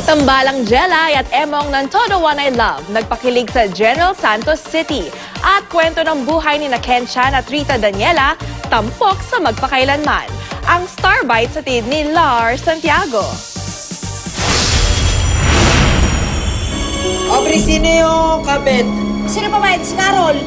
Tambalang Jelay at Emong ng Todo One I Love nagpakilig sa General Santos City at kwento ng buhay ni Ken Chan at Rita Daniela tampok sa magpakailanman. Ang Star Bite sa tid ni Lars Santiago. Aubrey, sino yung kabit? Sino pa ba? Si Carol.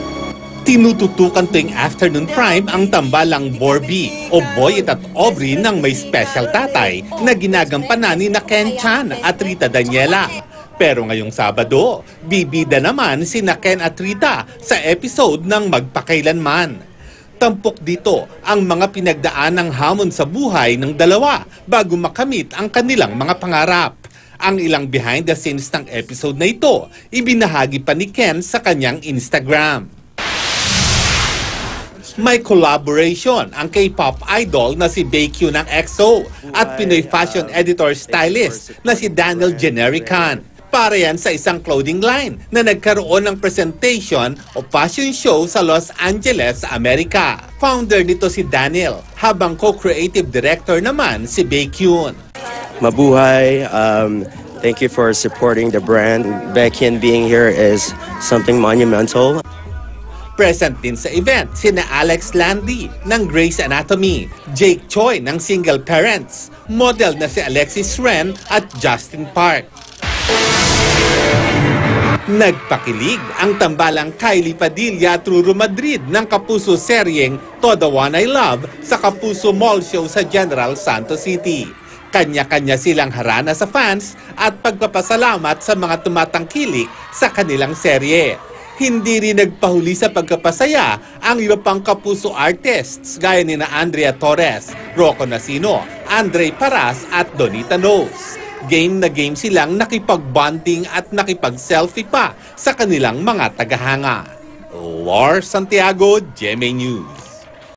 Tinututukan tuwing afternoon prime ang tambalang Borby o Boyet at Aubrey ng may special tatay na ginagampanan ni Ken Chan at Rita Daniela. Pero ngayong Sabado, bibida naman si Ken at Rita sa episode ng Magpakailanman. Tampok dito ang mga pinagdaanang hamon sa buhay ng dalawa bago makamit ang kanilang mga pangarap. Ang ilang behind the scenes ng episode na ito, ibinahagi pa ni Ken sa kanyang Instagram. May collaboration ang K-pop idol na si Baekhyun ng EXO at Pinoy fashion editor stylist na si Daniel Generican. Para yan sa isang clothing line na nagkaroon ng presentation o fashion show sa Los Angeles, Amerika. Founder nito si Daniel, habang co-creative director naman si Baekhyun. Mabuhay. Thank you for supporting the brand. Baekhyun being here is something monumental. Present din sa event sina Alex Landy ng Grey's Anatomy, Jake Choi ng Single Parents, model na si Alexis Ren at Justin Park. Nagpakilig ang tambalang Kylie Padilla at Ruru Madrid ng Kapuso seryeng Todo One I Love sa Kapuso Mall Show sa General Santos City. Kanya-kanya silang harana sa fans at pagpapasalamat sa mga tumatangkilik sa kanilang serye. Hindi rin nagpahuli sa pagkapasaya ang iba pang Kapuso artists gaya ni Andrea Torres, Rocco Nacino, Andre Paras at Donita Knows. Game na game silang nakipag-bonding at nakipag-selfie pa sa kanilang mga tagahanga. Lars Santiago, GMA News.